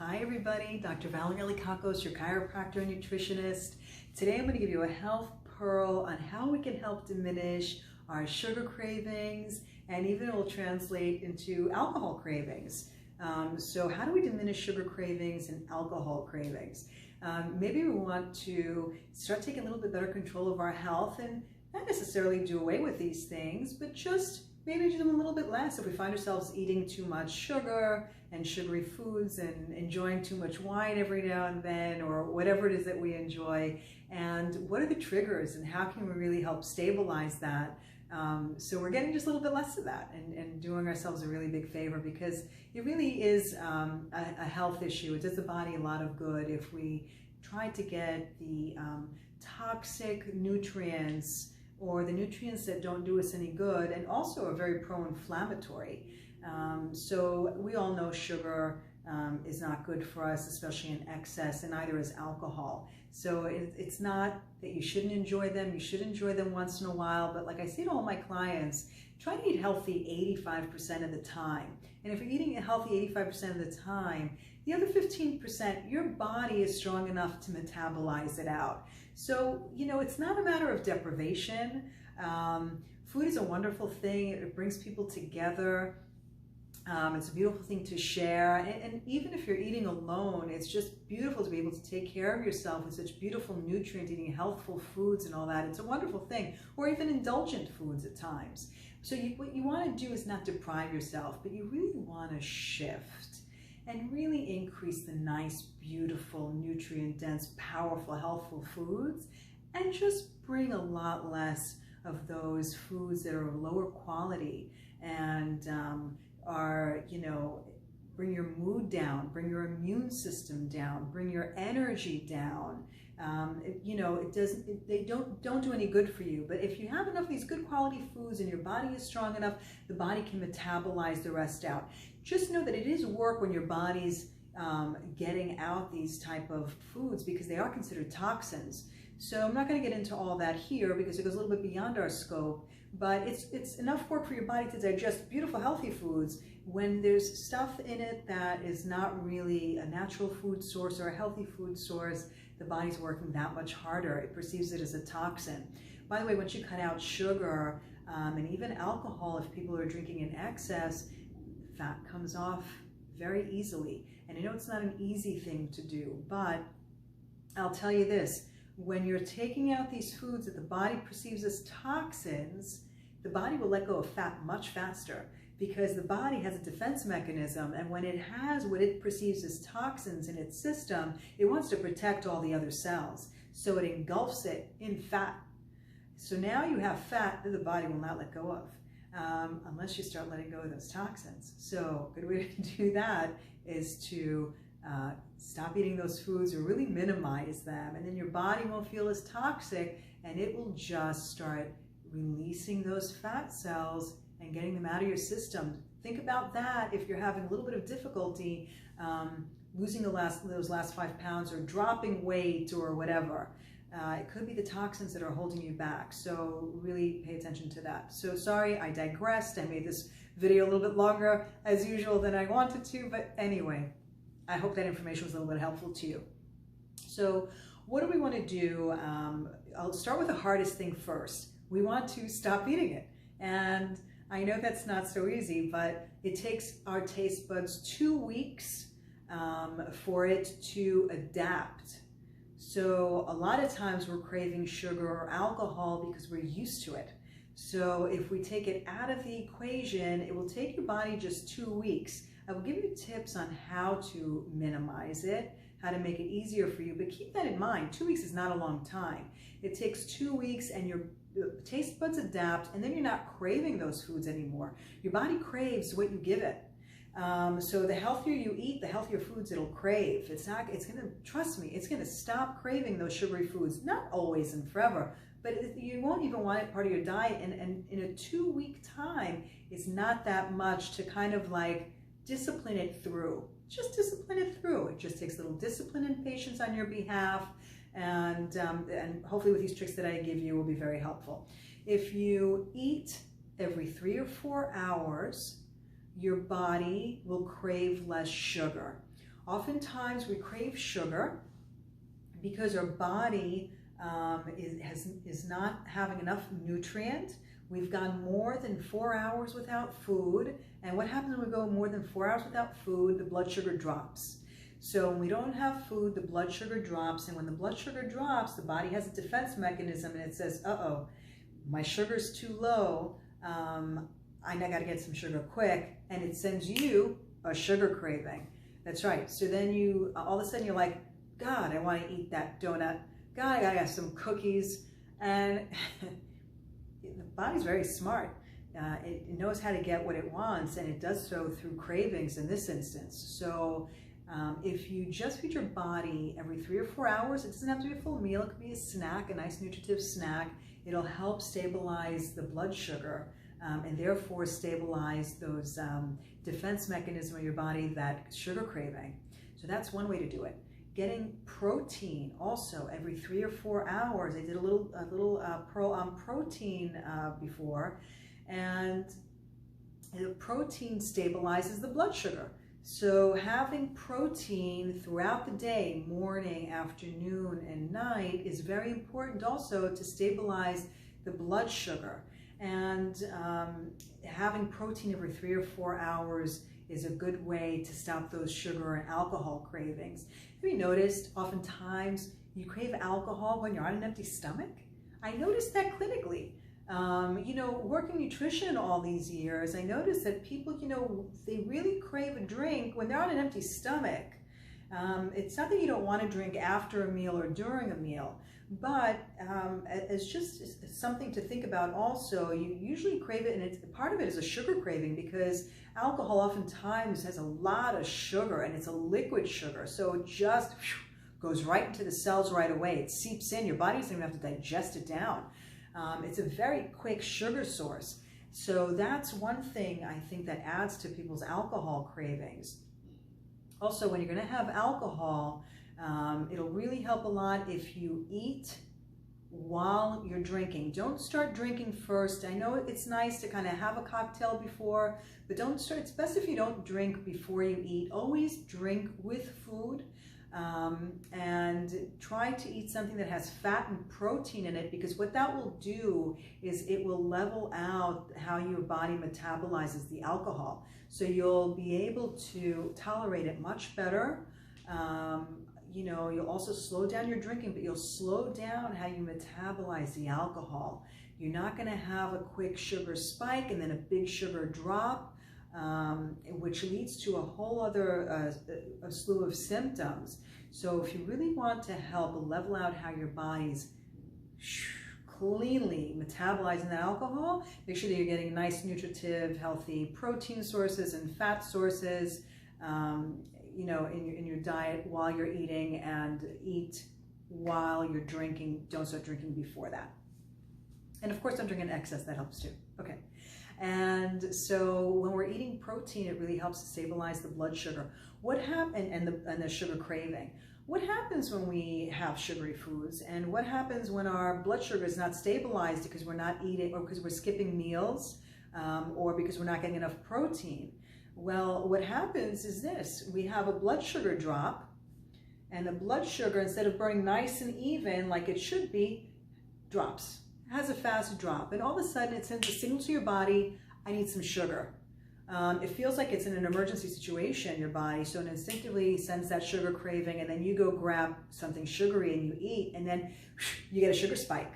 Hi everybody, Dr. Valerie Alikakos, your chiropractor and nutritionist. Today I'm going to give you a health pearl on how we can help diminish our sugar cravings, and even it will translate into alcohol cravings. So how do we diminish sugar cravings and alcohol cravings? Maybe we want to start taking a little bit better control of our health and not necessarily do away with these things, but just maybe do them a little bit less if we find ourselves eating too much sugar and sugary foods and enjoying too much wine every now and then, or whatever it is that we enjoy. And what are the triggers and how can we really help stabilize that? So we're getting just a little bit less of that and doing ourselves a really big favor, because it really is a health issue. It does the body a lot of good if we try to get the toxic nutrients or the nutrients that don't do us any good and also are very pro-inflammatory. So we all know sugar is not good for us, especially in excess, and neither is alcohol. So it's not that you shouldn't enjoy them. You should enjoy them once in a while, but like I say to all my clients, try to eat healthy 85% of the time. And if you're eating a healthy 85% of the time, the other 15%, your body is strong enough to metabolize it out. So, you know, it's not a matter of deprivation. Food is a wonderful thing. It brings people together. It's a beautiful thing to share. And even if you're eating alone, it's just beautiful to be able to take care of yourself with such beautiful nutrients, eating healthful foods and all that. It's a wonderful thing. Or even indulgent foods at times. So what you want to do is not deprive yourself, but you really want to shift and really increase the nice, beautiful, nutrient-dense, powerful, healthful foods, and just bring a lot less of those foods that are of lower quality and are, you know, bring your mood down, bring your immune system down, bring your energy down. You know, they don't do any good for you. But if you have enough of these good quality foods and your body is strong enough, the body can metabolize the rest out. Just know that it is work when your body's getting out these type of foods, because they are considered toxins. So I'm not going to get into all that here because it goes a little bit beyond our scope, but it's enough work for your body to digest beautiful, healthy foods when there's stuff in it that is not really a natural food source or a healthy food source. The body's working that much harder. It perceives it as a toxin. By the way, once you cut out sugar and even alcohol, if people are drinking in excess, fat comes off very easily. And I know it's not an easy thing to do, but I'll tell you this. When you're taking out these foods that the body perceives as toxins, the body will let go of fat much faster, because the body has a defense mechanism, and when it has what it perceives as toxins in its system, it wants to protect all the other cells. So it engulfs it in fat. So now you have fat that the body will not let go of, unless you start letting go of those toxins. So a good way to do that is to stop eating those foods or really minimize them, and then your body won't feel as toxic, and it will just start releasing those fat cells and getting them out of your system. Think about that if you're having a little bit of difficulty losing those last 5 pounds or dropping weight or whatever. It could be the toxins that are holding you back, so really pay attention to that. So sorry, I digressed. I made this video a little bit longer as usual than I wanted to, but anyway, I hope that information was a little bit helpful to you. So what do we want to do? I'll start with the hardest thing first. We want to stop eating it. And I know that's not so easy, but it takes our taste buds 2 weeks for it to adapt. So a lot of times we're craving sugar or alcohol because we're used to it. So if we take it out of the equation, it will take your body just 2 weeks. I will give you tips on how to minimize it, how to make it easier for you, but keep that in mind. 2 weeks is not a long time. It takes 2 weeks and your taste buds adapt, and then you're not craving those foods anymore. Your body craves what you give it. So the healthier you eat, the healthier foods it'll crave. Trust me, it's gonna stop craving those sugary foods, not always and forever, but you won't even want it part of your diet. And in a 2 week time, it's not that much to kind of like discipline it through. Just discipline it through. It just takes a little discipline and patience on your behalf. And hopefully with these tricks that I give you will be very helpful. If you eat every 3 or 4 hours, your body will crave less sugar. Oftentimes we crave sugar because our body is not having enough nutrient. We've gone more than 4 hours without food. And what happens when we go more than 4 hours without food? The blood sugar drops. So when we don't have food, the blood sugar drops. And when the blood sugar drops, the body has a defense mechanism and it says, uh-oh, my sugar's too low. I got to get some sugar quick. And it sends you a sugar craving. That's right. So then you, all of a sudden you're like, God, I want to eat that donut. God, I got to have some cookies. And the body's very smart. It knows how to get what it wants, and it does so through cravings in this instance. So if you just feed your body every 3 or 4 hours, it doesn't have to be a full meal. It could be a snack, a nice nutritive snack. It'll help stabilize the blood sugar and therefore stabilize those defense mechanisms of your body, that sugar craving. So that's one way to do it. Getting protein also every 3 or 4 hours. I did a little pearl on protein before, and the protein stabilizes the blood sugar. So having protein throughout the day, morning, afternoon, and night, is very important also to stabilize the blood sugar. And having protein every 3 or 4 hours is a good way to stop those sugar and alcohol cravings. Have you noticed oftentimes you crave alcohol when you're on an empty stomach? I noticed that clinically. You know, working nutrition all these years, I noticed that people, you know, they really crave a drink when they're on an empty stomach. It's not that you don't want to drink after a meal or during a meal, but it's just something to think about also. You usually crave it, and part of it is a sugar craving, because alcohol oftentimes has a lot of sugar, and it's a liquid sugar, so it just goes right into the cells right away. It seeps in. Your body doesn't even have to digest it down. It's a very quick sugar source. So that's one thing I think that adds to people's alcohol cravings. Also, when you're going to have alcohol, it'll really help a lot if you eat while you're drinking. Don't start drinking first. I know it's nice to kind of have a cocktail before, but don't start. It's best if you don't drink before you eat. Always drink with food. And try to eat something that has fat and protein in it, because what that will do is it will level out how your body metabolizes the alcohol. So you'll be able to tolerate it much better. You know, you'll also slow down your drinking, but you'll slow down how you metabolize the alcohol. You're not going to have a quick sugar spike and then a big sugar drop. Which leads to a whole other a slew of symptoms. So if you really want to help level out how your body's cleanly metabolizing that alcohol, make sure that you're getting nice, nutritive, healthy protein sources and fat sources, you know, in your diet while you're eating, and eat while you're drinking. Don't start drinking before that. And of course, don't drink in excess. That helps too. Okay. And so when we're eating protein, it really helps to stabilize the blood sugar. What happens, and the sugar craving. What happens when we have sugary foods, and what happens when our blood sugar is not stabilized because we're not eating, or because we're skipping meals, or because we're not getting enough protein? Well, what happens is this: we have a blood sugar drop, and the blood sugar, instead of burning nice and even like it should be, drops. Has a fast drop, and all of a sudden it sends a signal to your body, I need some sugar. It feels like it's in an emergency situation in your body, so it instinctively sends that sugar craving, and then you go grab something sugary and you eat, and then you get a sugar spike.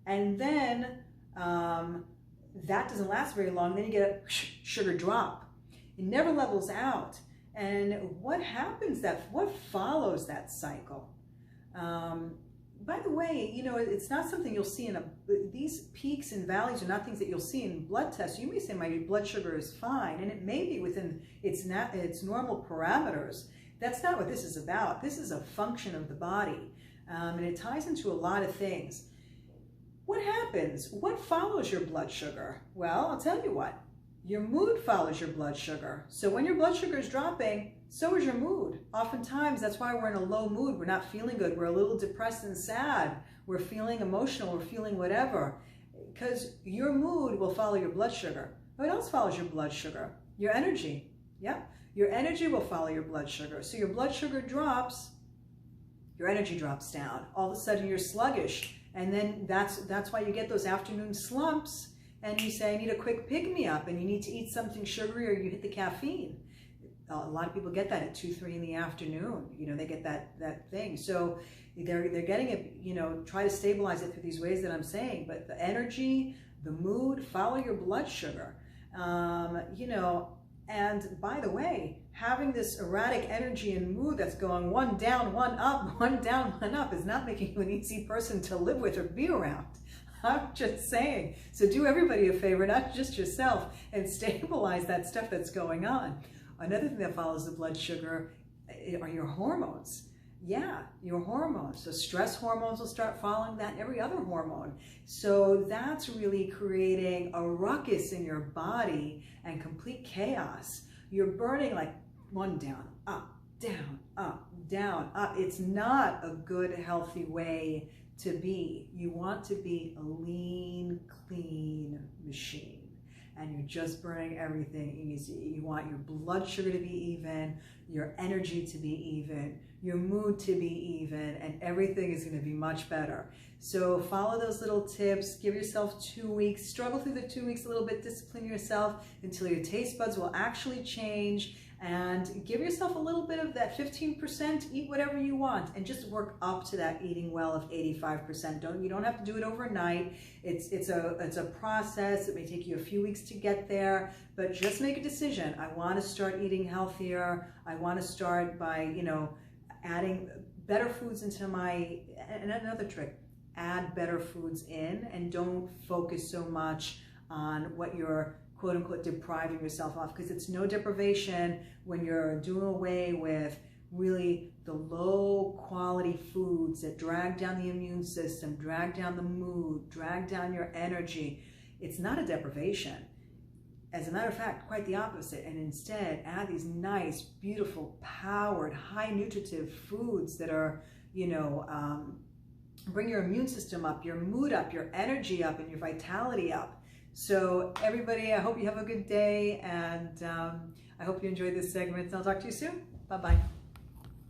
And then that doesn't last very long, then you get a sugar drop. It never levels out. And what happens, what follows that cycle? By the way, you know, it's not something you'll see these peaks and valleys are not things that you'll see in blood tests. You may say my blood sugar is fine, and it may be within its normal parameters. That's not what this is about. This is a function of the body, and it ties into a lot of things. What happens? What follows your blood sugar? Well, I'll tell you what. Your mood follows your blood sugar. So when your blood sugar is dropping, so is your mood. Oftentimes, that's why we're in a low mood. We're not feeling good. We're a little depressed and sad. We're feeling emotional. We're feeling whatever. Because your mood will follow your blood sugar. What else follows your blood sugar? Your energy. Yeah. your energy will follow your blood sugar. So your blood sugar drops, your energy drops down. All of a sudden you're sluggish. And then that's why you get those afternoon slumps, and you say, I need a quick pick-me-up, and you need to eat something sugary, or you hit the caffeine. A lot of people get that at 2, 3 in the afternoon. You know, they get that thing. So they're getting it, you know, try to stabilize it through these ways that I'm saying. But the energy, the mood, follow your blood sugar. You know, and by the way, having this erratic energy and mood that's going one down, one up, one down, one up is not making you an easy person to live with or be around. I'm just saying. So do everybody a favor, not just yourself, and stabilize that stuff that's going on. Another thing that follows the blood sugar are your hormones. Yeah, your hormones. So stress hormones will start following that, and every other hormone. So that's really creating a ruckus in your body and complete chaos. You're burning like one down, up, down, up, down, up. It's not a good, healthy way to be. You want to be a lean, clean machine. And you're just burning everything easy. You want your blood sugar to be even, your energy to be even, your mood to be even, and everything is going to be much better. So follow those little tips. Give yourself 2 weeks. Struggle through the 2 weeks a little bit. Discipline yourself until your taste buds will actually change. And give yourself a little bit of that 15%. Eat whatever you want, and just work up to that eating well of 85%. You don't have to do it overnight. It's a process. It may take you a few weeks to get there, but just make a decision. I want to start eating healthier. I want to start by, you know, adding better foods into my, and another trick, add better foods in, and don't focus so much on what you're quote unquote depriving yourself of, because it's no deprivation when you're doing away with really the low quality foods that drag down the immune system, drag down the mood, drag down your energy. It's not a deprivation. As a matter of fact, quite the opposite. And instead, add these nice, beautiful, powered, high nutritive foods that are, you know, bring your immune system up, your mood up, your energy up, and your vitality up. So everybody, I hope you have a good day, and I hope you enjoyed this segment. I'll talk to you soon. Bye-bye.